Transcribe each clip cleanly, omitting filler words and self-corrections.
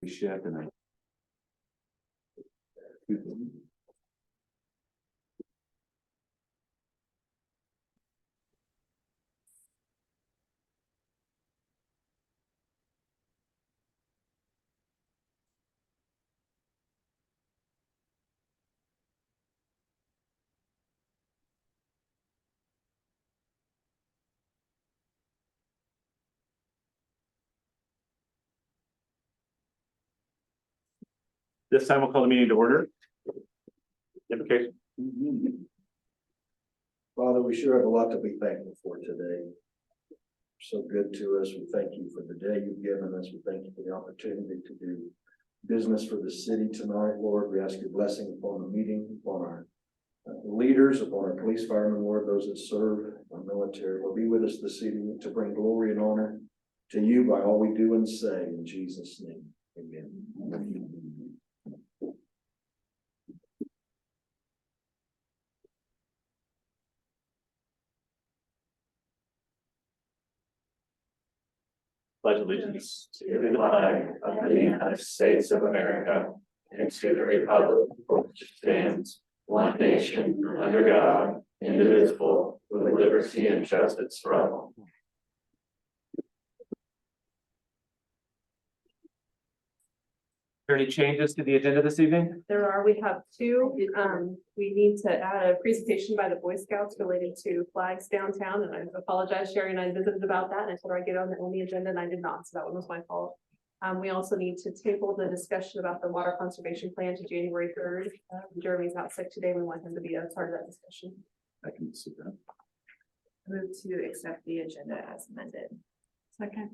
Ship and then. This time we'll call the meeting to order. Invocation. Father, we sure have a lot to be thankful for today. So good to us. We thank you for the day you've given us. We thank you for the opportunity to do business for the city tonight, Lord. We ask your blessing upon the meeting, upon our leaders, upon our police, firemen, Lord, those that serve our military. Lord, be with us this evening to bring glory and honor to you by all we do and say. In Jesus' name, amen. Pledge allegiance to the flag of the United States of America and to the republic for which it stands, one nation, under God, indivisible, with liberty and justice for all. Are there any changes to the agenda this evening? There are, we have two. We need to add a presentation by the Boy Scouts related to flags downtown, and I apologize, Sherry and I visited about that, and I told her I'd get on the agenda, and I did not, so that one was my fault. We also need to table the discussion about the water conservation plan to January 3rd. Jeremy's out sick today. We want him to be a part of that discussion. I can see that. Move to accept the agenda as amended. Second.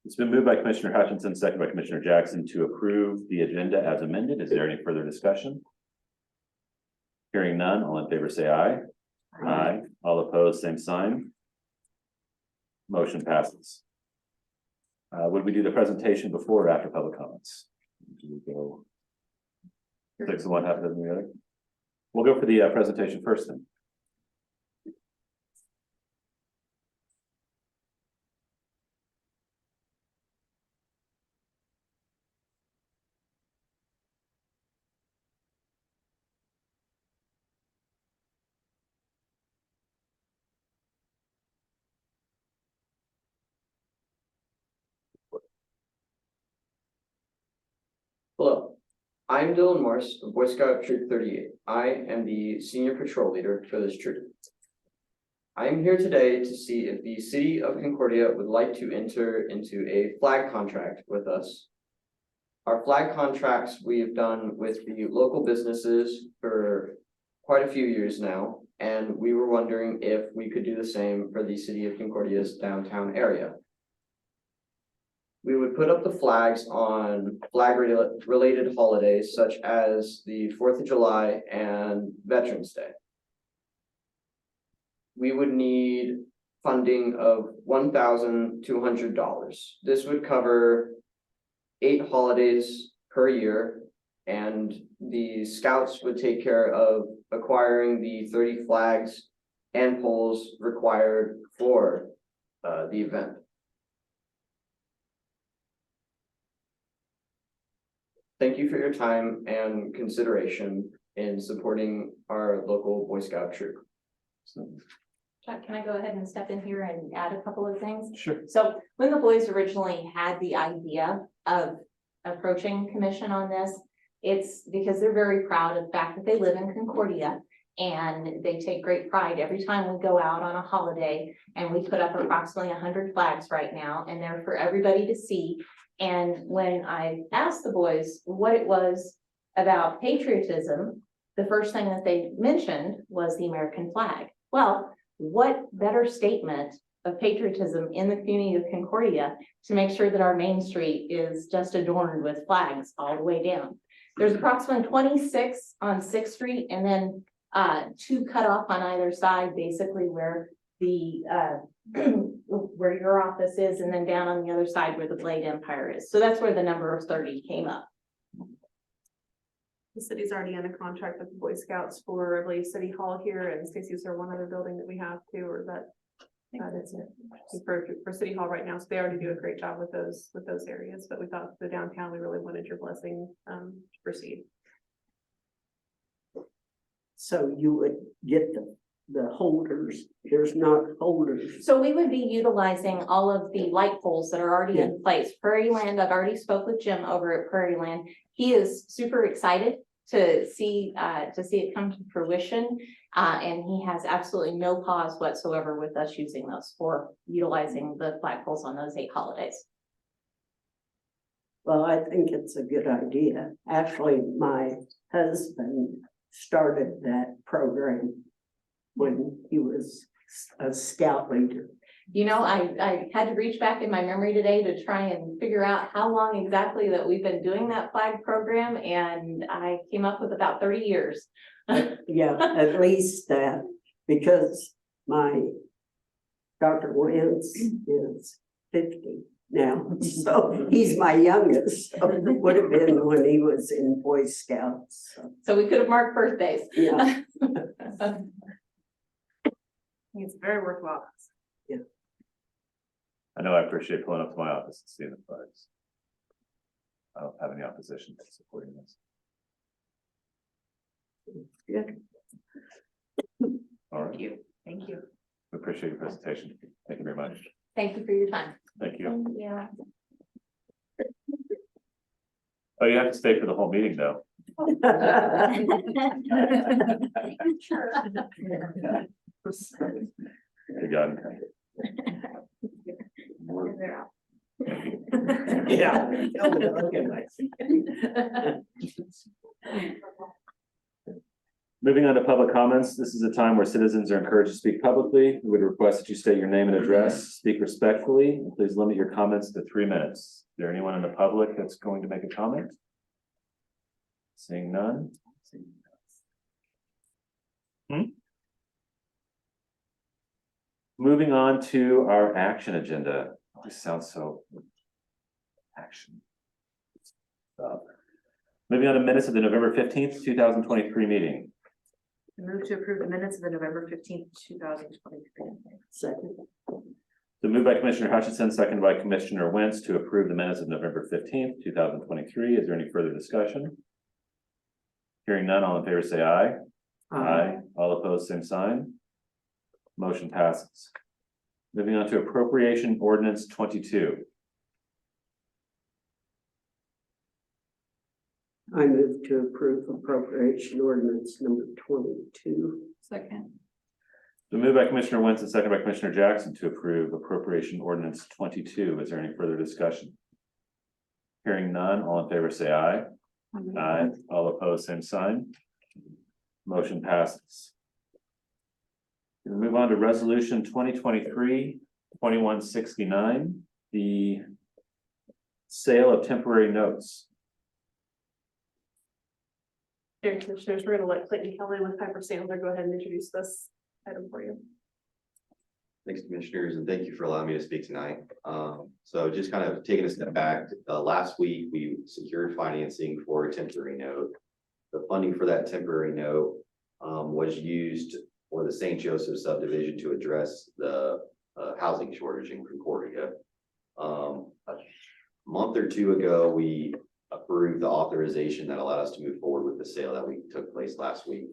It's been moved by Commissioner Hutchinson, second by Commissioner Jackson to approve the agenda as amended. Is there any further discussion? Hearing none, all in favor say aye. Aye. All opposed, same sign. Motion passes. Would we do the presentation before or after public comments? Do we go 6 of one, half of the other? We'll go for the presentation first then. Hello, I'm Dylan Morse of Boy Scout Troop 38. I am the senior patrol leader for this troop. I am here today to see if the city of Concordia would like to enter into a flag contract with us. Our flag contracts we have done with the local businesses for quite a few years now, and we were wondering if we could do the same for the city of Concordia's downtown area. We would put up the flags on flag-related holidays such as the 4th of July and Veterans Day. We would need funding of $1,200. This would cover 8 holidays per year, and the scouts would take care of acquiring the 30 flags and poles required for the event. Thank you for your time and consideration in supporting our local Boy Scout troop. Chuck, can I go ahead and step in here and add a couple of things? Sure. So when the boys originally had the idea of approaching commission on this, it's because they're very proud of the fact that they live in Concordia, and they take great pride every time we go out on a holiday, and we put up approximately 100 flags right now, and they're for everybody to see. And when I asked the boys what it was about patriotism, the first thing that they mentioned was the American flag. Well, what better statement of patriotism in the community of Concordia to make sure that our main street is just adorned with flags all the way down. There's approximately 26 on 6th Street, and then 2 cut off on either side, basically where the where your office is, and then down on the other side where the Blade Empire is. So that's where the number of 30 came up. The city's already in a contract with the Boy Scouts for, I believe, City Hall here, and Stacy, is there one other building that we have too, or is that? That's it. For City Hall right now, so they already do a great job with those areas, but we thought the downtown, we really wanted your blessing, to proceed. So you would get the holders, there's not holders. So we would be utilizing all of the light poles that are already in place. Prairie Land, I've already spoke with Jim over at Prairie Land. He is super excited to see it come to fruition. And he has absolutely no pause whatsoever with us using those for utilizing the flagpoles on those 8 holidays. Well, I think it's a good idea. Actually, my husband started that program when he was a scout leader. You know, I had to reach back in my memory today to try and figure out how long exactly that we've been doing that flag program, and I came up with about 30 years. Yeah, at least that, because my Dr. Wentz is 50 now, so he's my youngest. So it would have been when he was in Boy Scouts. So we could have marked birthdays. Yeah, It's very worthwhile. I know I appreciate pulling up to my office and seeing the flags. I don't have any opposition to supporting this. good. All right, Thank you. we appreciate your presentation. Thank you very much. Thank you for your time. Thank you. Yeah. Oh, you have to stay for the whole meeting though. Good God. Yeah. Moving on to public comments, this is a time where citizens are encouraged to speak publicly. We would request that you state your name and address, speak respectfully, and please limit your comments to 3 minutes. Is there anyone in the public that's going to make a comment? Seeing none. Moving on to our action agenda. This sounds so action. Moving on to minutes of the November 15th, 2023 meeting. Move to approve the minutes of the November 15th, 2023. Second. So moved by Commissioner Hutchinson, seconded by Commissioner Wentz to approve the minutes of November 15th, 2023. Is there any further discussion? Hearing none, all in favor say aye. Aye. All opposed, same sign. Motion passes. Moving on to appropriation ordinance 22. I move to approve appropriation ordinance number 22. Second. So moved by Commissioner Wentz and seconded by Commissioner Jackson to approve appropriation ordinance 22. Is there any further discussion? Hearing none, all in favor say aye. Aye. All opposed, same sign. Motion passes. We'll move on to resolution 2023-2169, the sale of temporary notes. Here, Commissioners, we're gonna let Clayton Kelly with Piper Sandler go ahead and introduce this item for you. Thanks, Commissioners, and thank you for allowing me to speak tonight. So just kind of taking a step back, last week we secured financing for a temporary note. The funding for that temporary note was used for the St. Joseph subdivision to address the housing shortage in Concordia. A month or two ago, we approved the authorization that allowed us to move forward with the sale that took place last week.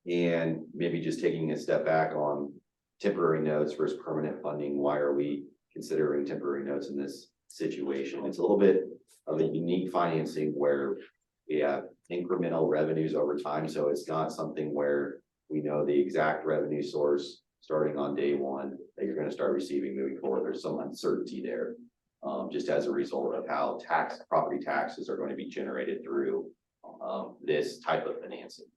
And maybe just taking a step back on temporary notes versus permanent funding. Why are we considering temporary notes in this situation? It's a little bit of a unique financing where we have incremental revenues over time. So it's not something where we know the exact revenue source starting on day one that you're going to start receiving moving forward. There's some uncertainty there, just as a result of how property taxes are going to be generated through this type of financing.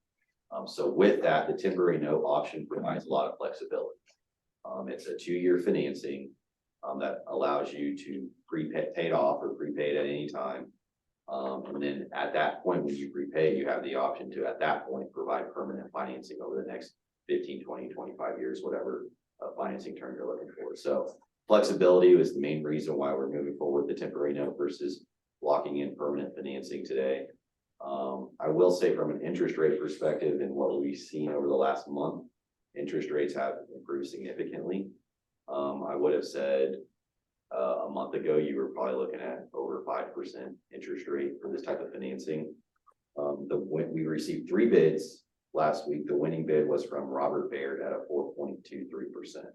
So with that, the temporary note option provides a lot of flexibility. It's a 2-year financing that allows you to pay it off or prepay it at any time. And then at that point, when you prepay, you have the option to, at that point, provide permanent financing over the next 15, 20, 25 years, whatever financing term you're looking for. So flexibility was the main reason why we're moving forward with the temporary note versus locking in permanent financing today. I will say from an interest rate perspective and what we've seen over the last month, interest rates have improved significantly. I would have said a month ago, you were probably looking at over 5% interest rate for this type of financing. We received 3 bids last week. The winning bid was from Robert Baird at a 4.23%.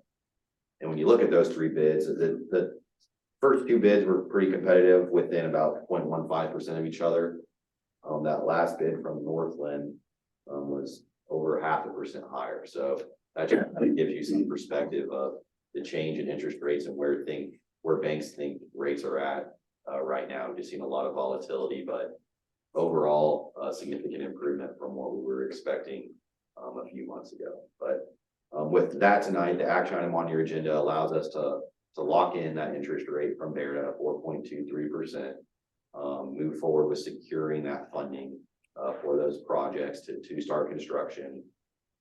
And when you look at those 3 bids, the first 2 bids were pretty competitive within about 0.15% of each other. That last bid from Northland was over 0.5% higher. So that just kind of gives you some perspective of the change in interest rates and where banks think rates are at right now. Just seeing a lot of volatility, but overall, a significant improvement from what we were expecting a few months ago. But with that tonight, the action item on your agenda allows us to lock in that interest rate from Baird at 4.23%. Move forward with securing that funding for those projects to start construction.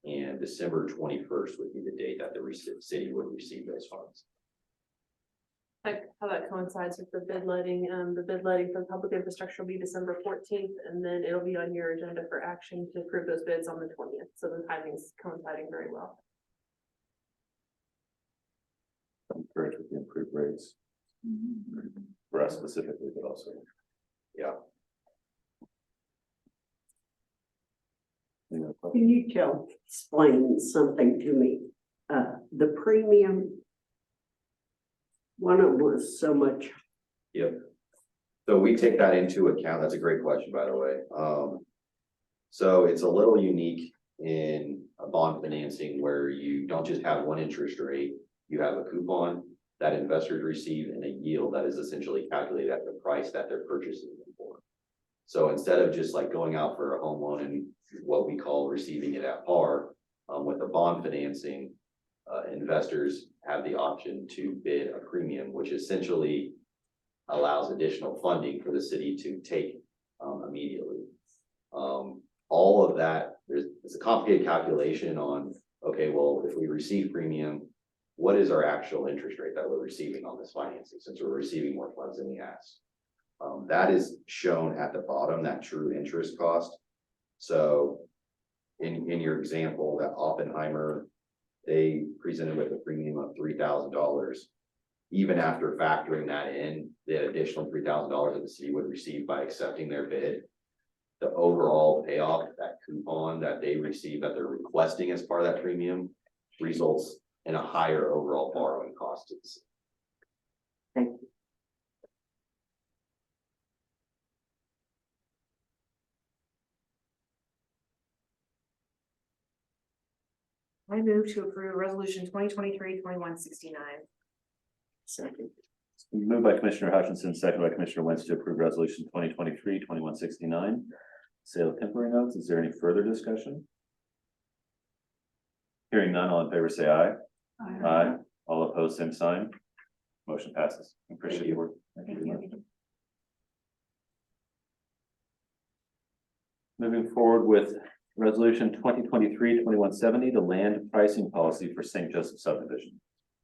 And December 21st would be the date that the city would receive those funds. How that coincides with the bid letting for public infrastructure will be December 14th, and then it'll be on your agenda for action to approve those bids on the 20th. So the timing's coinciding very well. I'm encouraged with the improved rates. For us specifically, but also. Yeah. Can you explain something to me? The premium, one of them was so much. Yep. So we take that into account. That's a great question, by the way. So it's a little unique in a bond financing where you don't just have one interest rate, you have a coupon that investors receive and a yield that is essentially calculated at the price that they're purchasing them for. So instead of just like going out for a home loan and what we call receiving it at par, with the bond financing, investors have the option to bid a premium, which essentially allows additional funding for the city to take immediately. All of that, it's a complicated calculation on, okay, well, if we receive premium, what is our actual interest rate that we're receiving on this financing since we're receiving more funds than we asked? That is shown at the bottom, that true interest cost. So in your example, that Oppenheimer, they presented with a premium of $3,000. Even after factoring that in, the additional $3,000 that the city would receive by accepting their bid, the overall payoff, that coupon that they receive that they're requesting as part of that premium results in a higher overall borrowing cost to the city. Thank you. I move to approve resolution 2023-2169. Second. Moved by Commissioner Hutchinson, second by Commissioner Wentz to approve resolution 2023-2169. Sale of temporary notes. Is there any further discussion? Hearing none, all in favor say aye. Aye. All opposed, same sign. Motion passes. Appreciate your work. Thank you very much. Moving forward with resolution 2023-2170, the land pricing policy for St. Joseph subdivision.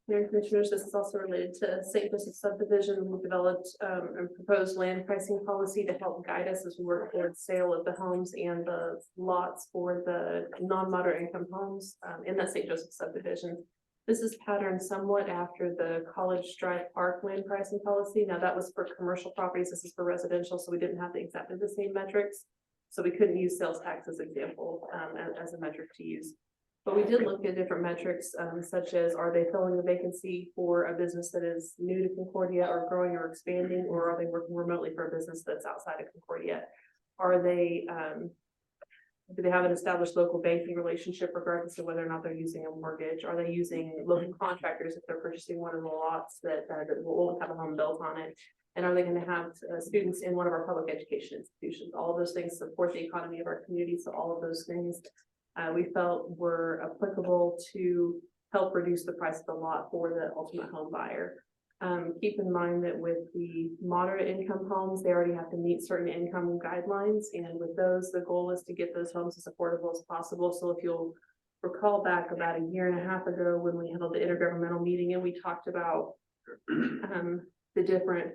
Mayor and Commissioners, this is also related to St. Joseph subdivision. We developed a proposed land pricing policy to help guide us as we work towards sale of the homes and the lots for the non-moderate income homes in that St. Joseph subdivision. This is patterned somewhat after the College Drive Park land pricing policy. Now that was for commercial properties. This is for residential, so we didn't have exactly the same metrics. So we couldn't use sales tax as example as a metric to use. But we did look at different metrics such as, are they filling a vacancy for a business that is new to Concordia or growing or expanding, or are they working remotely for a business that's outside of Concordia? Are they, do they have an established local banking relationship regardless of whether or not they're using a mortgage? Are they using local contractors if they're purchasing one of the lots that will have a home built on it? And are they going to have students in one of our public education institutions? All of those things support the economy of our community. So all of those things we felt were applicable to help reduce the price of the lot for the ultimate home buyer. Keep in mind that with the moderate income homes, they already have to meet certain income guidelines. And with those, the goal is to get those homes as affordable as possible. So if you'll recall back about a year and a half ago when we held the intergovernmental meeting and we talked about the different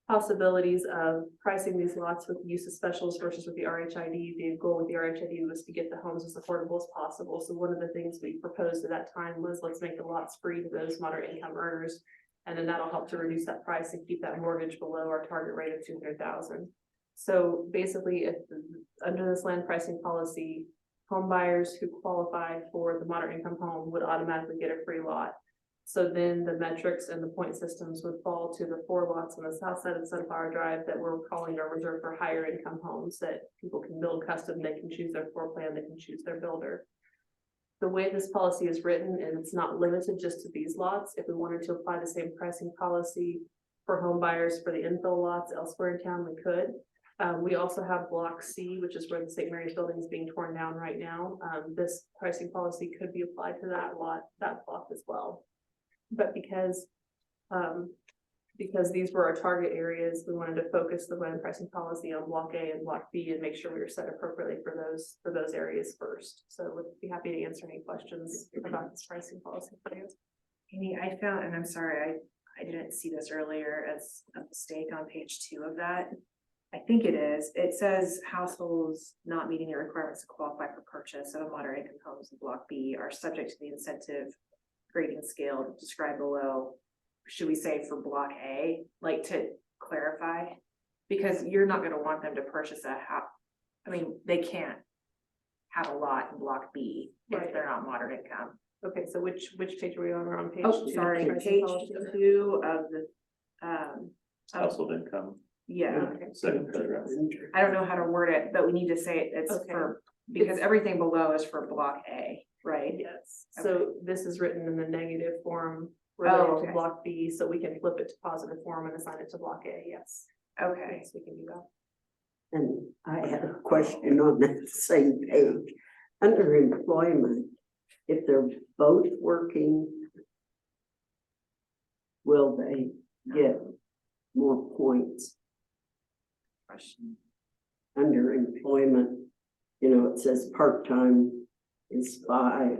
possibilities of pricing these lots with the use of specials versus with the RHID. The goal with the RHID was to get the homes as affordable as possible. So one of the things we proposed at that time was let's make the lots free to those moderate income earners. And then that'll help to reduce that price and keep that mortgage below our target rate of 200,000. So basically, if under this land pricing policy, home buyers who qualify for the moderate income home would automatically get a free lot. So then the metrics and the point systems would fall to the 4 lots on the south side of Sunflower Drive that we're calling our reserve for higher income homes that people can build custom, they can choose their floor plan, they can choose their builder. The way this policy is written, and it's not limited just to these lots, if we wanted to apply the same pricing policy for home buyers for the infill lots elsewhere in town, we could. We also have Block C, which is where the St. Mary's building is being torn down right now. This pricing policy could be applied to that lot, that block as well. But because these were our target areas, we wanted to focus the land pricing policy on Block A and Block B and make sure we were set appropriately for those areas first. So would be happy to answer any questions about this pricing policy for you. Amy, I found, and I'm sorry, I didn't see this earlier as a mistake on page 2 of that. I think it is. It says households not meeting the requirements to qualify for purchase of moderate income homes in Block B are subject to the incentive grading scale described below. Should we say for Block A, like to clarify? Because you're not gonna want them to purchase a house. I mean, they can't have a lot in Block B Right. if they're not moderate income. Okay, so which page are we on? We're on page Oh, 2. sorry, pricing page policy. 2 of the, of- Household income, yeah, Okay. second paragraph. I don't know how to word it, but we need to say it's Okay. for, because everything below is for Block A, right? Yes, so this is written in the negative form related Oh, to okay. Block B, so we can flip it to positive form and assign it to Block A, yes. Okay, Yes, we can do that. And I had a question on that same page. Under employment, if they're both working, will they get more points? question. Under employment, it says part-time is 5.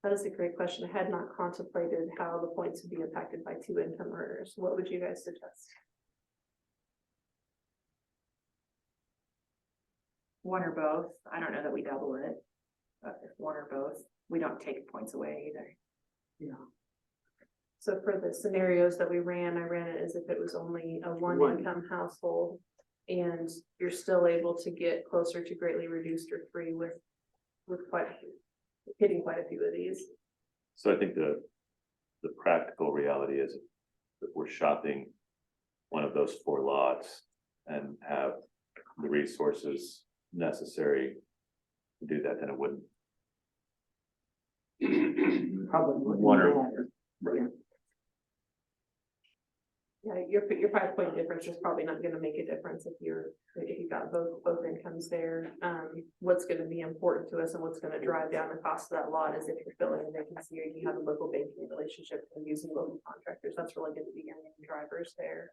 That is a great question. I had not contemplated how the points would be impacted by 2 income earners. What would you guys suggest? One or both. I don't know that we double it. But if one or both, we don't take points away either. So for the scenarios that we ran, I ran it as if it was only a one One. income household. And you're still able to get closer to greatly reduced or free with hitting quite a few of these. So I think the practical reality is that we're shopping one of those 4 lots and have the resources necessary to do that, then it wouldn't. Probably wouldn't One or- matter. Right. Yeah, your 5-point difference is probably not gonna make a difference if you've got both incomes there. What's gonna be important to us and what's gonna drive down the cost of that lot is if you're filling a vacancy or you have a local banking relationship and using local contractors, that's really gonna be your main drivers there.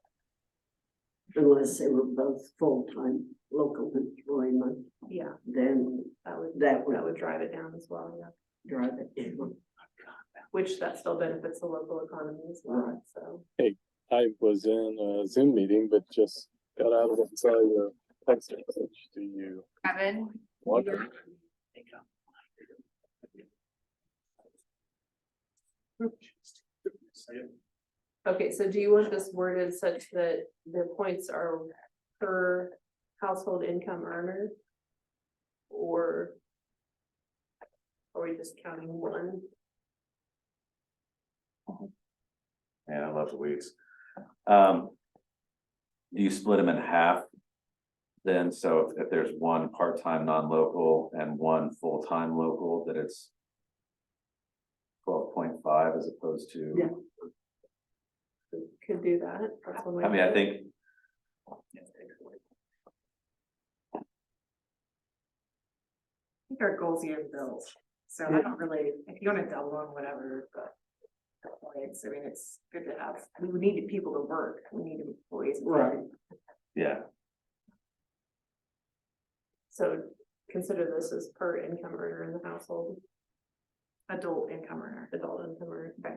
Unless they were both full-time local employment, Yeah, then that would that would drive it down as well, yeah. drive it down. Which that still benefits the local economy as well, Right. so. I was in a Zoom meeting, but just got out of it and saw your text message. Do you Kevin? want? Okay, so do you want this worded such that the points are per household income earner? Or are we just counting one? Yeah, I love the weeds. Do you split them in half? Then, so if there's one part-time non-local and one full-time local, that it's 12.5 as opposed to. Yeah. Could do that. That's one way I mean, to I do it. think. I think our goals here are built, so I don't really, if you wanna double them, whatever, but. Points, I mean, it's good to have, we need people to work, we need employees. Right. Yeah, So consider this as per income earner in the household, Adult income earner. adult income earner. Okay.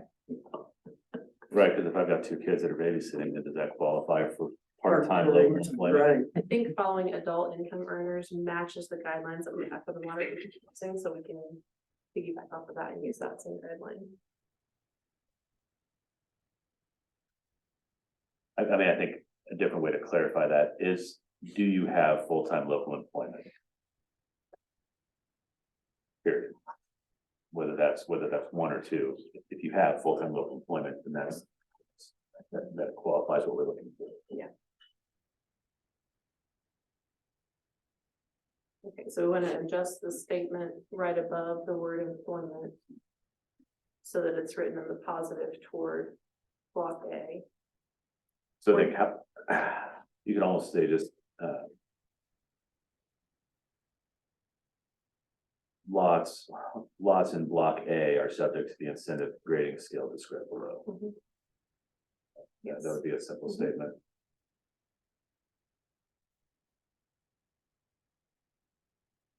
Right, because if I've got two kids that are babysitting, then does that qualify for part-time local employment? Right. I think following adult income earners matches the guidelines that we have for the moderate income housing, so we can piggyback off of that and use that same guideline. I mean, I think a different way to clarify that is, do you have full-time local employment? Period. Whether that's one or two, if you have full-time local employment, then that qualifies what we're looking for. Okay, so we want to adjust the statement right above the word employment, so that it's written in the positive toward block A. So they have, you can almost say just, lots in block A are subject to the incentive grading scale described below. Mhm. Yeah, that would be a simple statement.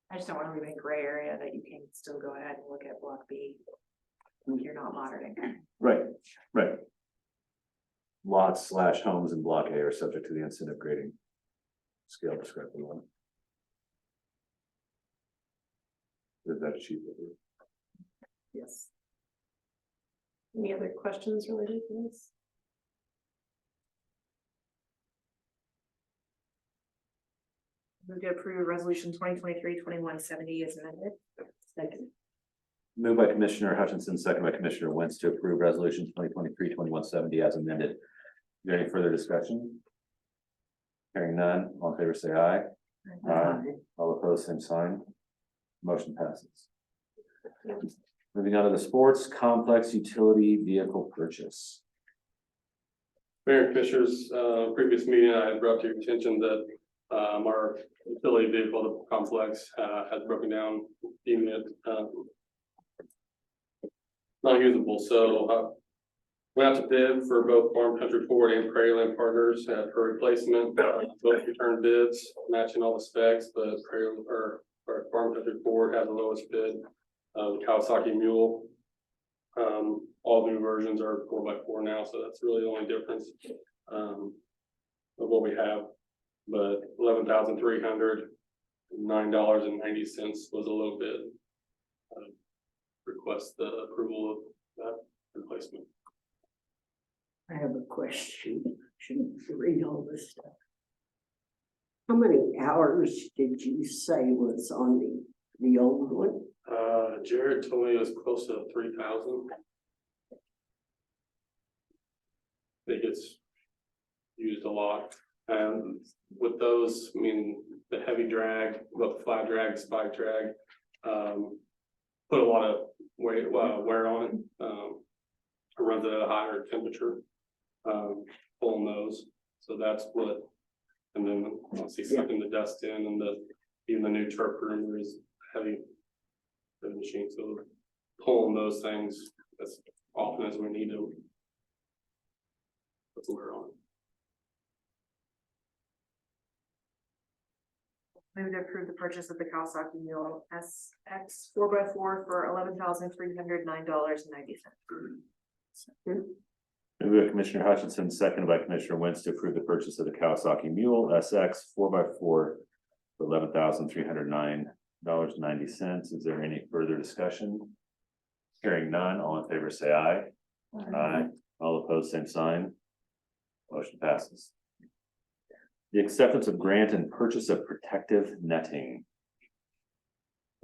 I just don't want to leave any gray area that you can still go ahead and look at block B. If you're not monitoring. Right, right. Lots/homes in block A are subject to the incentive grading scale described below. Is that achievable? Yes. Any other questions related to this? Move to approve resolution 2023-2170 is amended. Second. Moved by Commissioner Hutchinson, second by Commissioner Wentz to approve resolution 2023-2170 as amended. Is there any further discussion? Hearing none, all in favor say aye. Aye. All opposed, same sign. Motion passes. Moving on to the sports complex utility vehicle purchase. Mayor and Commissioners, previous meeting, I had brought to your attention that our utility vehicle complex has broken down, deeming it not usable. So went out to bid for both Farm Country Ford and Prairie Land Partners for replacement. Both returned bids matching all the specs, but Farm Country Ford had the lowest bid. The Kawasaki Mule. All new versions are 4x4 now, so that's really the only difference of what we have. But $11,309.90 was a low bid. Request the approval of that replacement. I have a question. Shouldn't read all this stuff. How many hours did you say was on the old one? Jared told me it was close to 3,000. I think it's used a lot. And with those, I mean, the heavy drag, both the flat drag, spike drag, put a lot of weight, wear on it. It runs at a higher temperature, pulling those. So that's what, and then obviously sucking the dust in, and even the new turf groomer is heavy. The machine, so pulling those things as often as we need to. That's what we're on. Move to approve the purchase of the Kawasaki Mule SX 4x4 for $11,309.90. Moved by Commissioner Hutchinson, seconded by Commissioner Wentz to approve the purchase of the Kawasaki Mule SX 4x4 for $11,309.90. Is there any further discussion? Hearing none, all in favor say aye. Aye. All opposed, same sign. Motion passes. The acceptance of grant and purchase of protective netting.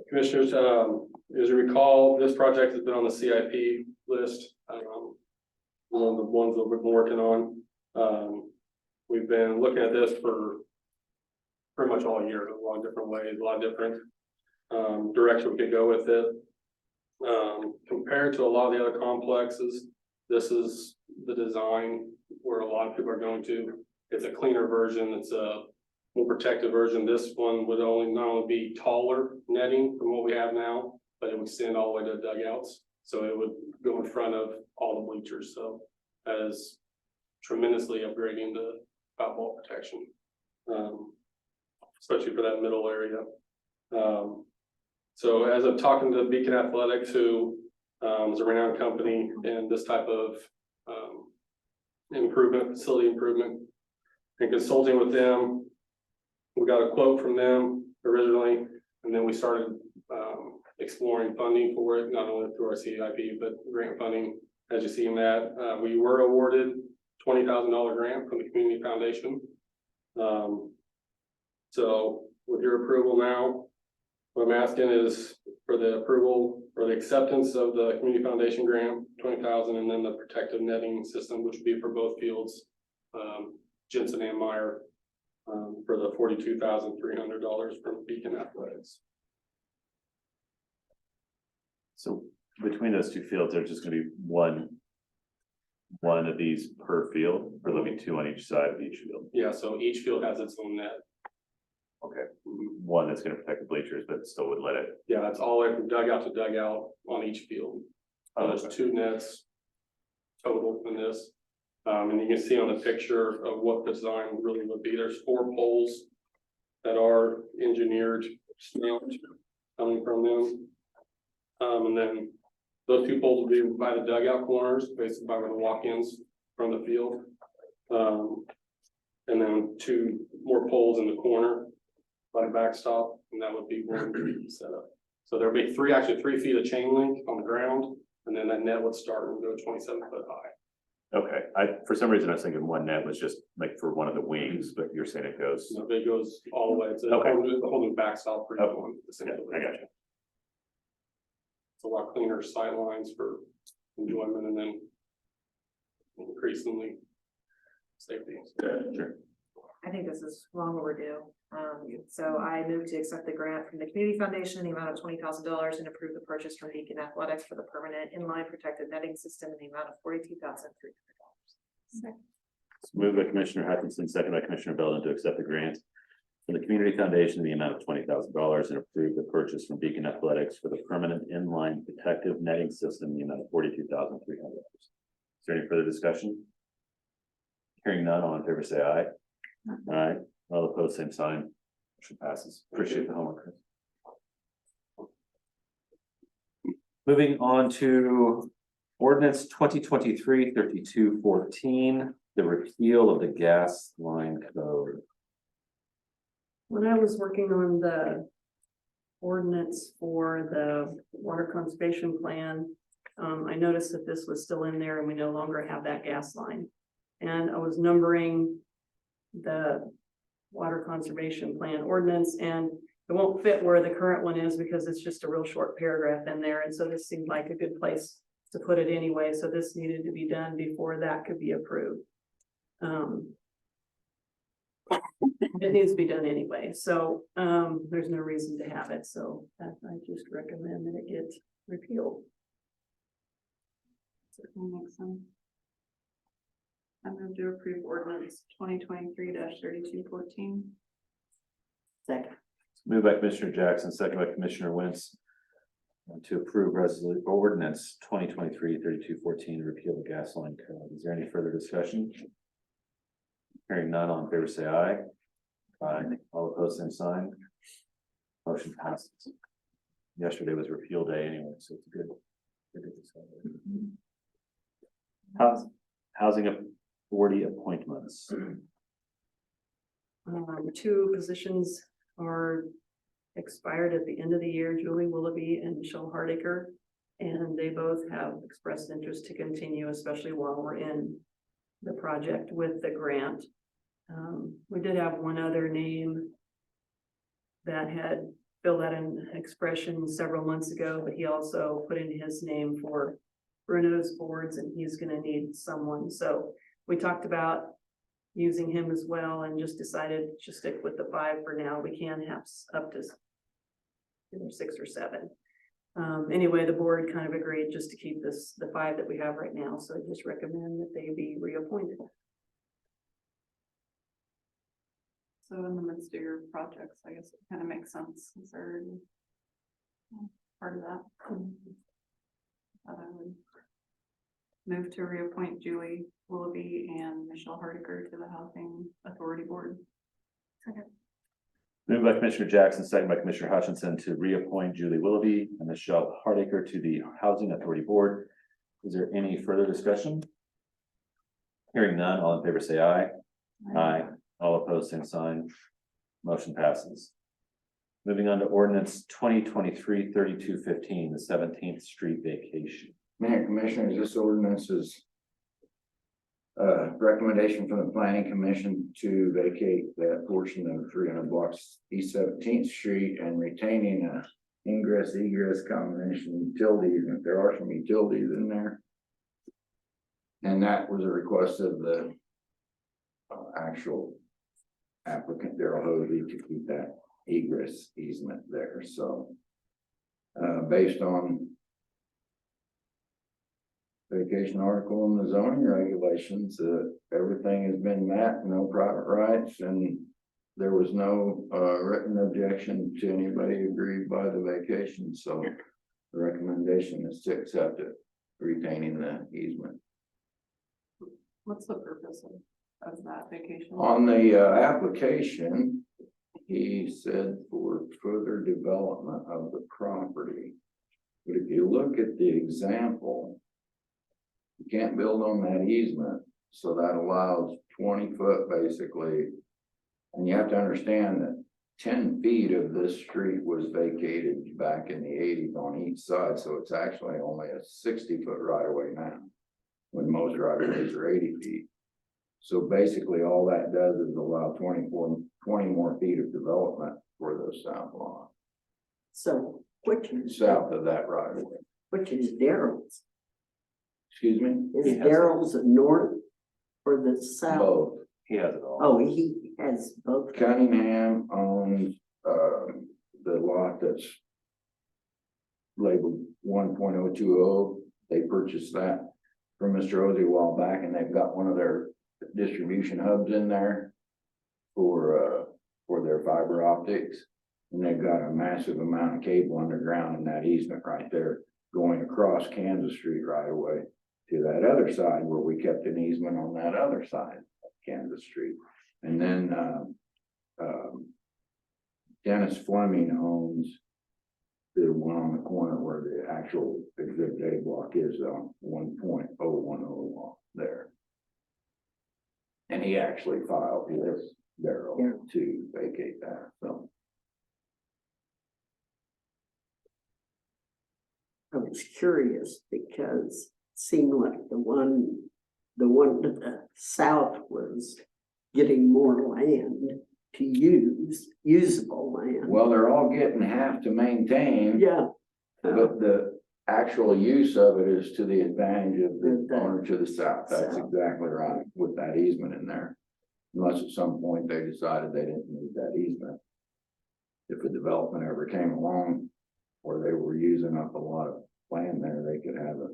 Commissioners, as you recall, this project has been on the CIP list. One of the ones that we've been working on. We've been looking at this for pretty much all year, a lot of different ways, a lot of different direction we could go with it. Compared to a lot of the other complexes, this is the design where a lot of people are going to. It's a cleaner version, it's a more protective version. This one would not only be taller netting from what we have now, but it would extend all the way to dugouts. So it would go in front of all the bleachers. So as tremendously upgrading the foul ball protection, especially for that middle area. So as I'm talking to Beacon Athletics, who is a renowned company in this type of improvement, facility improvement. And consulting with them, we got a quote from them originally, and then we started exploring funding for it, not only through our CIP, but grant funding. As you see in that, we were awarded $20,000 grant from the Community Foundation. So with your approval now, what I'm asking is for the approval or the acceptance of the Community Foundation grant, 20,000, and then the protective netting system, which would be for both fields, Jensen and Meyer, for the $42,300 from Beacon Athletics. So between those two fields, there's just gonna be one of these per field, or there'll be two on each side of each field. Yeah, so each field has its own net. Okay, one that's gonna protect the bleachers, but still would let it. Yeah, that's all the way from dugout to dugout on each field. There's Okay. 2 nets total in this. And you can see on the picture of what the design really would be. There's 4 poles that are engineered, stamped, coming from them. And then those 2 poles will be by the dugout corners, basically by where the walk-ins from the field. And then 2 more poles in the corner by the backstop, and that would be one setup. So there'll be 3 feet of chain link on the ground, and then that net would start and go 27 foot high. Okay, for some reason I was thinking one net was just like for one of the wings, but you're saying it goes. So it goes all the way to Okay. the whole new backstop for Okay. everyone. Yeah, I got you. It's a lot cleaner sight lines for enjoyment and then increasingly safety. Sure. I think this is long overdue. So I move to accept the grant from the Community Foundation in the amount of $20,000 and approve the purchase from Beacon Athletics for the permanent inline protected netting system in the amount of $42,300. Moved by Commissioner Hutchinson, second by Commissioner Belden to accept the grant from the Community Foundation in the amount of $20,000 and approve the purchase from Beacon Athletics for the permanent inline protective netting system in the amount of $42,300. Is there any further discussion? Hearing none, all in favor say aye. Aye. All opposed, same sign. Motion passes. Appreciate the homework, Chris. Moving on to ordinance 2023-3214, the repeal of the gas line code. When I was working on the ordinance for the water conservation plan, I noticed that this was still in there and we no longer have that gas line. And I was numbering the water conservation plan ordinance, and it won't fit where the current one is because it's just a real short paragraph in there. And so this seemed like a good place to put it anyway. So this needed to be done before that could be approved. It needs to be done anyway. So there's no reason to have it. So I just recommend that it get repealed. Certainly makes sense. I move to approve ordinance 2023-3214. Second. Moved by Commissioner Jackson, second by Commissioner Wentz to approve ordinance 2023-3214, repeal the gas line code. Is there any further discussion? Hearing none, all in favor say aye. Aye. All opposed, same sign. Motion passes. Yesterday was repeal day anyway, so it's good. Housing authority appointments. 2 positions are expired at the end of the year, Julie Willoughby and Michelle Hardiker. And they both have expressed interest to continue, especially while we're in the project with the grant. We did have one other name that had filled out an expression several months ago, but he also put in his name for Bruno's boards and he's gonna need someone. So we talked about using him as well and just decided to stick with the 5 for now. We can have up to 6 or 7. Anyway, the board kind of agreed just to keep the 5 that we have right now. So I just recommend that they be reappointed. So in the midst of your projects, I guess it kind of makes sense. Is there any part of that? But I would move to reappoint Julie Willoughby and Michelle Hardiker to the Housing Authority Board. Second. Moved by Commissioner Jackson, second by Commissioner Hutchinson to reappoint Julie Willoughby and Michelle Hardiker to the Housing Authority Board. Is there any further discussion? Hearing none, all in favor say aye. Aye. All opposed, same sign. Motion passes. Moving on to ordinance 2023-3215, the 17th Street vacation. Mayor Commissioners, this ordinance is recommendation from the planning commission to vacate that portion of 300 blocks East 17th Street and retaining a ingress egress combination utilities, and if there are some utilities in there. And that was a request of the actual applicant, Daryl Hosey, to keep that egress easement there, so based on vacation article in the zoning regulations, everything has been met, no private rights, and there was no written objection to anybody agreed by the vacation, so the recommendation is to accept it, retaining the easement. What's the purpose of that vacation? On the application, he said for further development of the property. But if you look at the example, you can't build on that easement, so that allows 20 foot basically. And you have to understand that 10 feet of this street was vacated back in the 80s on each side, so it's actually only a 60-foot right of way now, when most right of ways are 80 feet. So basically all that does is allow 20 more feet of development for those south lots, So which is, south of that right of way. which is Daryl's? Excuse me? Is He has Daryl's north or the south? Both. He has it all. Oh, he has both. Cunningham owns, the lot that's labeled 1.020. They purchased that from Mr. Ozy a while back, and they've got one of their distribution hubs in there for their fiber optics. And they've got a massive amount of cable underground in that easement right there, going across Kansas Street right away to that other side where we kept an easement on that other side of Kansas Street. And then, Dennis Fleming owns the one on the corner where the actual exhibit A block is on 1.010 block there. And he actually filed with Daryl to vacate that, so. I was curious because it seemed like the one to the south was getting more land to use, usable land. Well, they're all getting half to maintain, Yeah. but the actual use of it is to the advantage of the The owner to the south. That's south. exactly right, with that easement in there. Unless at some point they decided they didn't need that easement. If a development ever came along where they were using up a lot of land there, they could have a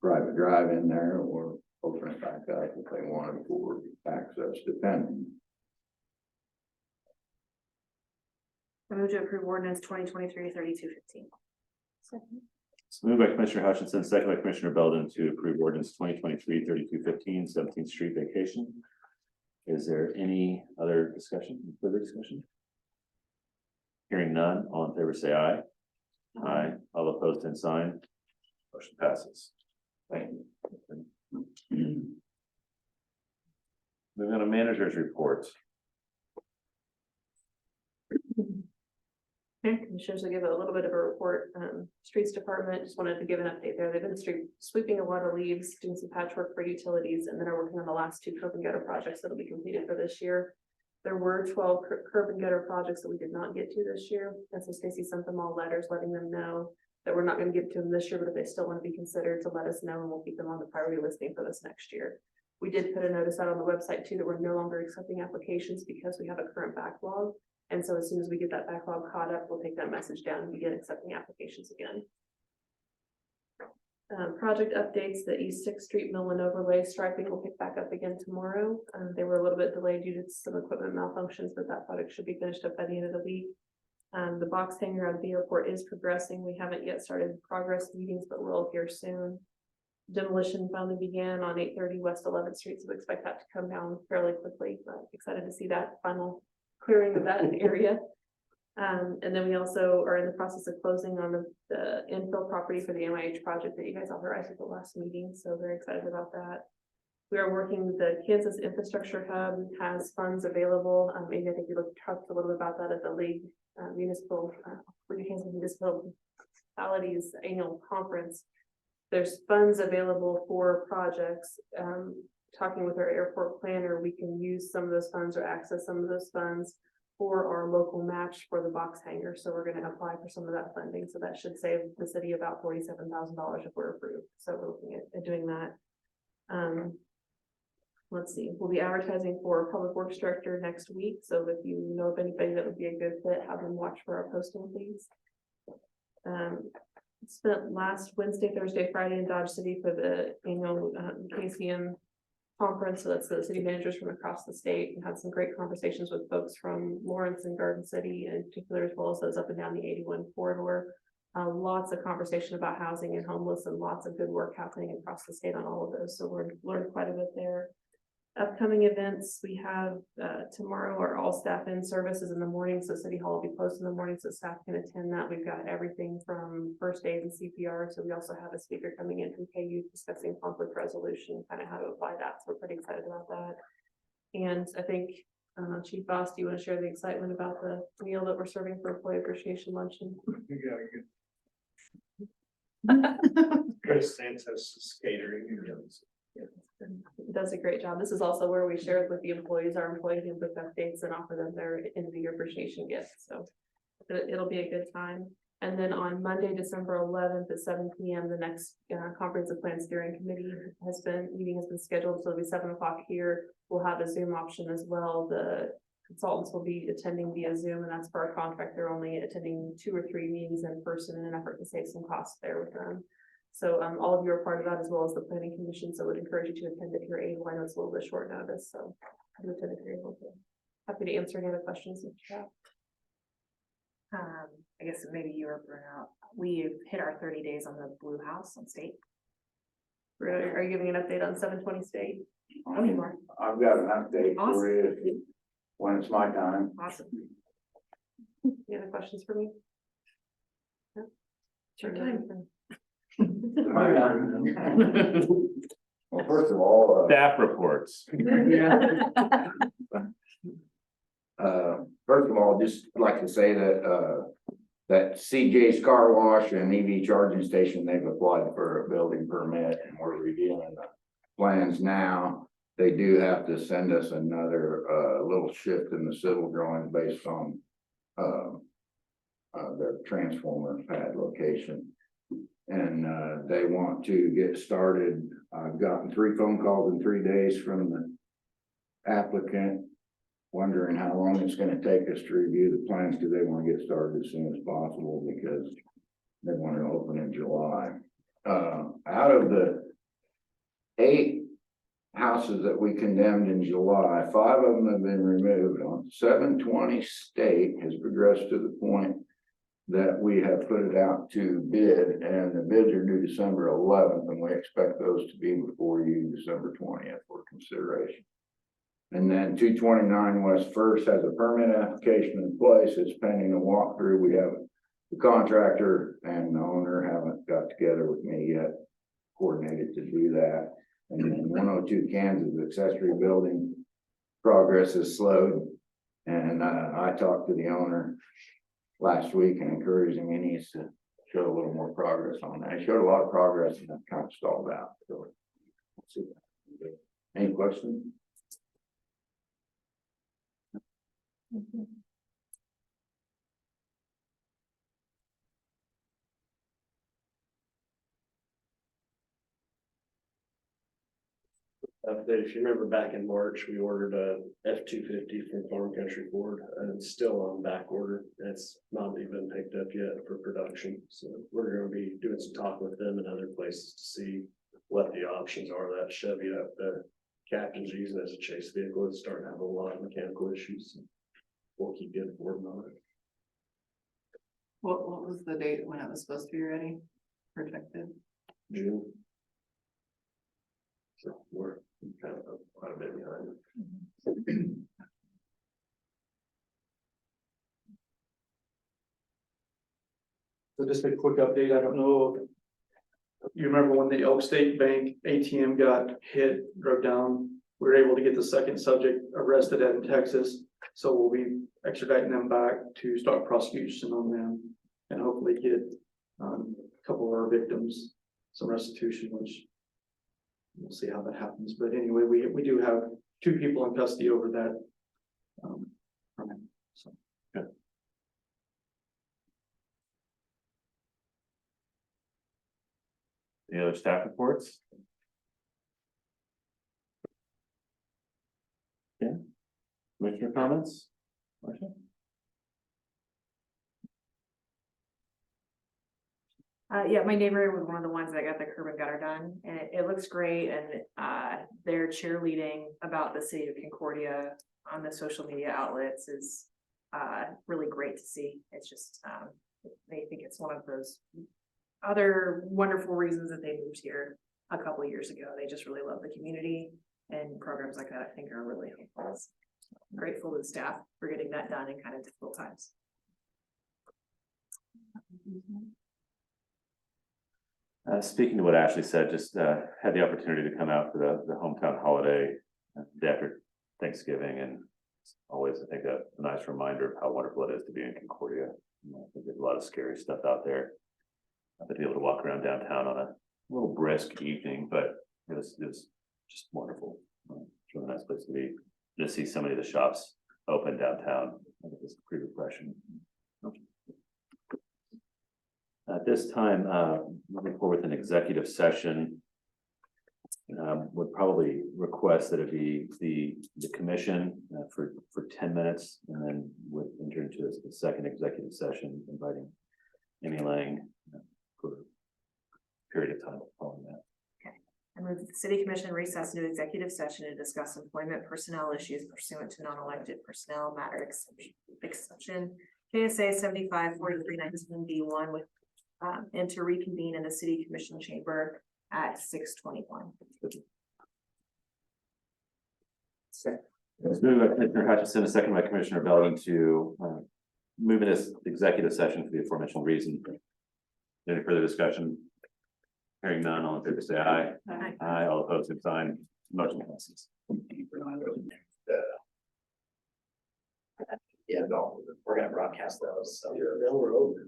private drive in there or open it back up if they wanted for access, depending. I move to approve ordinance 2023-3215. It's moved by Commissioner Hutchinson, second by Commissioner Belden to approve ordinance 2023-3215, 17th Street vacation. Is there any other discussion, further discussion? Hearing none, all in favor say aye. Aye. All opposed, same sign. Motion passes. Thank you. Moving on to managers' reports. Okay, Commissioners, will give a little bit of a report. Streets Department, just wanted to give an update there. They've been sweeping a lot of leaves, doing some patchwork for utilities, and then are working on the last 2 curb and gutter projects that'll be completed for this year. There were 12 curb and gutter projects that we did not get to this year. And so Stacy sent them all letters letting them know that we're not going to give to them this year, but if they still want to be considered, to let us know, and we'll keep them on the priority listing for this next year. We did put a notice out on the website too that we're no longer accepting applications because we have a current backlog. And so as soon as we get that backlog caught up, we'll take that message down and begin accepting applications again. Project updates, the East 6th Street mill and overlay striping will pick back up again tomorrow. They were a little bit delayed due to some equipment malfunctions, but that project should be finished up by the end of the week. The box hanger at the airport is progressing. We haven't yet started progress meetings, but we'll hear soon. Demolition finally began on 830 West 11th Street, so we expect that to come down fairly quickly. But excited to see that final clearing of that area. And then we also are in the process of closing on the infill property for the MIH project that you guys authorized at the last meeting. So very excited about that. We are working, the Kansas Infrastructure Hub has funds available. Maybe I think we talked a little bit about that at the League Kansas Municipalities Annual Conference. There's funds available for projects. Talking with our airport planner, we can use some of those funds or access some of those funds for our local match for the box hangar. So we're gonna apply for some of that funding. So that should save the city about $47,000 if we're approved. So we're looking at doing that. Let's see, we'll be advertising for a public works director next week. So if you know of anybody that would be a good fit, have them watch for our posting, please. Spent last Wednesday, Thursday, Friday in Dodge City for the annual KCM conference. So that's the city managers from across the state, and had some great conversations with folks from Lawrence and Garden City in particular, as well as those up and down the 81 corridor. Lots of conversation about housing and homeless, and lots of good work happening across the state on all of those. So we're learned quite a bit there. Upcoming events, we have tomorrow our all staff in services in the morning. So City Hall will be closed in the morning, so staff can attend that. We've got everything from first aid and CPR. So we also have a speaker coming in from KU discussing conflict resolution, kind of how to apply that. So we're pretty excited about that. And I think Chief Boss, do you want to share the excitement about the meal that we're serving for employee appreciation luncheon? Chris Santos catering. It does a great job. This is also where we share it with the employees, our employees can book updates and offer them their end of the year appreciation gifts. So it'll be a good time. And then on Monday, December 11th at 7 p.m., the next comprehensive plan steering committee meeting has been scheduled. So it'll be 7 o'clock here. We'll have a Zoom option as well. The consultants will be attending via Zoom, and that's for our contract. They're only attending 2 or 3 meetings in person in an effort to save some costs there with them. So all of you are part of that, as well as the planning commission. So I would encourage you to attend if you're able. I know it's a little bit short notice, so do attend if you're able to. Happy to answer any other questions that you have. I guess maybe you were brought out. We've hit our 30 days on the Blue House on State. Are you giving an update on 720 State? Oh, you are. I've got an update for you when it's my time. Awesome. Any other questions for me? No? It's your time. Well, first of all, Staff reports. first of all, just like to say that, that CJ's Car Wash and EV charging station, they've applied for a building permit, and we're reviewing the plans now. They do have to send us another, little shift in the civil drawings based on, their transformer pad location. And they want to get started. I've gotten 3 phone calls in 3 days from the applicant, wondering how long it's going to take us to review the plans, because they want to get started as soon as possible, because they want to open in July. Out of the 8 houses that we condemned in July, 5 of them have been removed. On 720 State has progressed to the point that we have put it out to bid, and the bids are due December 11th, and we expect those to be before you December 20th for consideration. And then 229 West First has a permit application in place. It's pending a walkthrough. We have the contractor and the owner haven't got together with me yet, coordinated to do that. And then 102 Kansas accessory building progress is slowed. And I talked to the owner last week and encouraged him, he needs to show a little more progress on that. He showed a lot of progress and that kind of stalled out. So let's see. Any questions? Update, if you remember back in March, we ordered a F-250 from Farm Country Ford, and it's still on back order. It's not even picked up yet for production. So we're gonna be doing some talk with them and other places to see what the options are. That Chevy that the captain's using as a chase vehicle is starting to have a lot of mechanical issues. We'll keep getting working on it. What was the date when it was supposed to be ready, projected? June. So we're kind of quite a bit behind. So just a quick update. I don't know You remember when the Elk State Bank ATM got hit, drove down? We were able to get the second subject arrested in Texas. So we'll be extraditing them back to start prosecution on them and hopefully get a couple of our victims some restitution, which we'll see how that happens. But anyway, we do have 2 people in custody over that. Crime. So. Any other staff reports? Yeah. Commissioner comments? Marcia? Yeah, my neighbor was one of the ones that got the curb and gutter done, and it looks great, and, they're cheerleading about the city of Concordia on the social media outlets is, really great to see. It's just, they think it's one of those other wonderful reasons that they moved here a couple of years ago. They just really love the community, and programs like that I think are really helpful. So I'm grateful to the staff for getting that done in kind of difficult times. Speaking to what Ashley said, just had the opportunity to come out for the hometown holiday day after Thanksgiving, and it's always, I think, a nice reminder of how wonderful it is to be in Concordia. You know, I think there's a lot of scary stuff out there. To be able to walk around downtown on a little brisk evening, but it was just wonderful. It's a really nice place to be. To see so many of the shops open downtown, I think it's pretty refreshing. At this time, moving forward with an executive session, would probably request that it be the commission for 10 minutes, and then would enter into a second executive session, inviting Amy Lang for a period of time following that. I move that the city commission recess into executive session to discuss employment personnel issues pursuant to non-elected personnel matter exception KSA 75-43-19 B1 with and to reconvene in the city commission chamber at 6:21. Let's move by Commissioner Hutchinson, a second by Commissioner Belvin to move in this executive session for the aforementioned reason. Any further discussion? Hearing none, all in favor say aye. Aye. Aye, all opposed, same sign. Motion passes. Yeah, no, we're gonna broadcast those, so. They were over,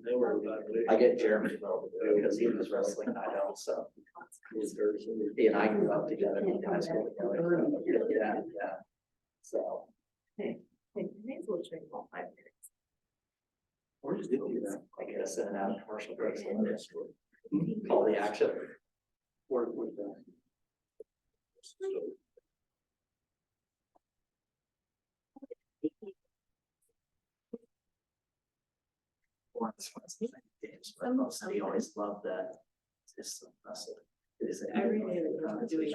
I get Jeremy because he was wrestling, I know, so. He and I grew up together, in high school together. Yeah, yeah. So. We're just doing that, I guess, in and out of commercial breaks. All the action. Work with that. Games, but mostly always love that. It's just impressive. It is every day that I'm doing.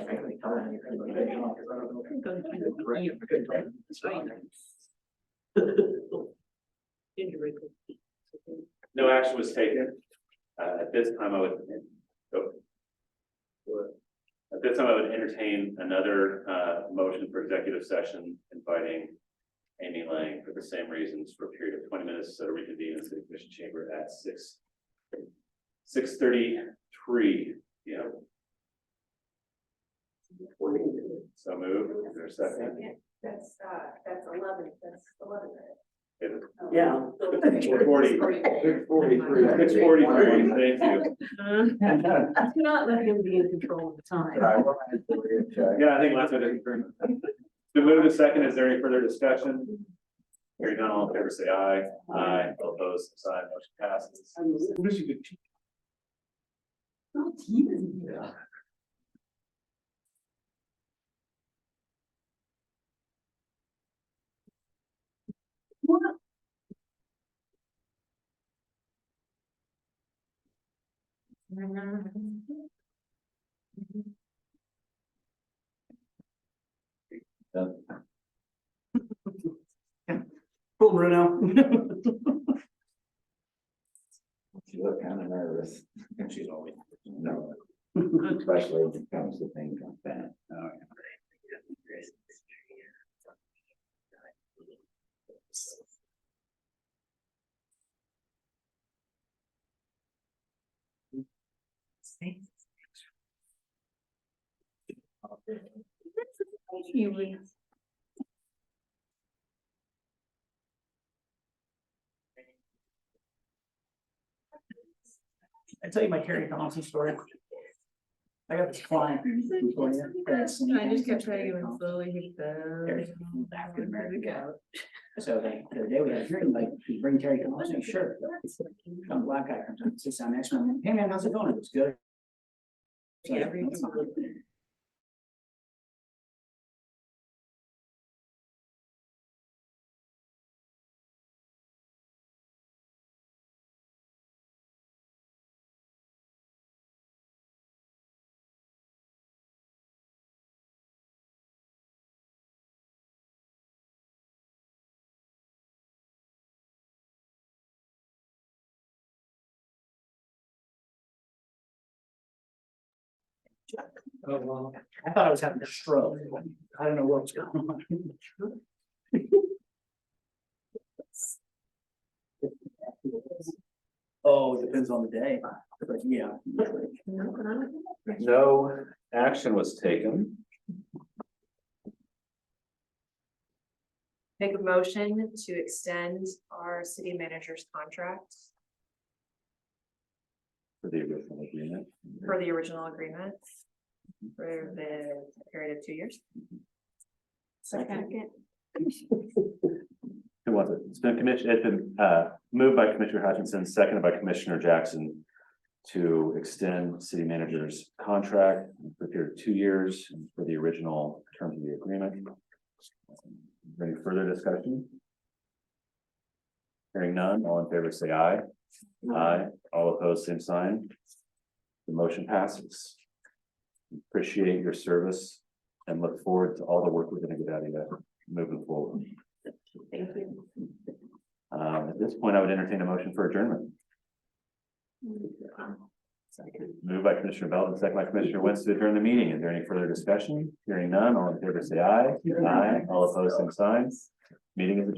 No action was taken. At this time, I would entertain another motion for executive session, inviting Amy Lang for the same reasons for a period of 20 minutes to reconvene in the city commission chamber at 6:33 p.m. So move. Is there a second? That's 11, that's 11 minutes. Yeah. 6:43. 6:43, thank you. Do not let him be in control of the time. Yeah, I think that's what it is. To move to second, is there any further discussion? Hearing none, all in favor say aye. Aye, all opposed, same sign, motion passes. Yeah. Cool, Bruno. She looked kind of nervous, and she's always, no, especially when it comes to things like that. Oh, yeah. You would. I tell you my Terry Thompson story. I got this client. I just kept trying to go slowly. Hit There's the. African American guy. So the other day we had a hearing, like, you bring Terry Thompson, sure. Some black guy comes up and sits down next to him. Hey man, how's it going? It was good. Yeah. Oh, well, I thought I was having a stroke. I don't know what's going on. Oh, it depends on the day, but yeah. No action was taken. Make a motion to extend our city manager's contract For the original agreement. for the original agreement for the period of 2 years. Second. Who wants it? It's been moved by Commissioner Hutchinson, seconded by Commissioner Jackson to extend city manager's contract for a period of 2 years for the original terms of the agreement. Any further discussion? Hearing none, all in favor say aye. Aye. All opposed, same sign. The motion passes. Appreciate your service and look forward to all the work we're gonna get out of you moving forward. Thank you. At this point, I would entertain a motion for adjournment. Moved by Commissioner Belton, second by Commissioner Wentz to adjourn the meeting. Is there any further discussion? Hearing none, all in favor say aye. Aye. All opposed, same sign. Meeting is adjourned.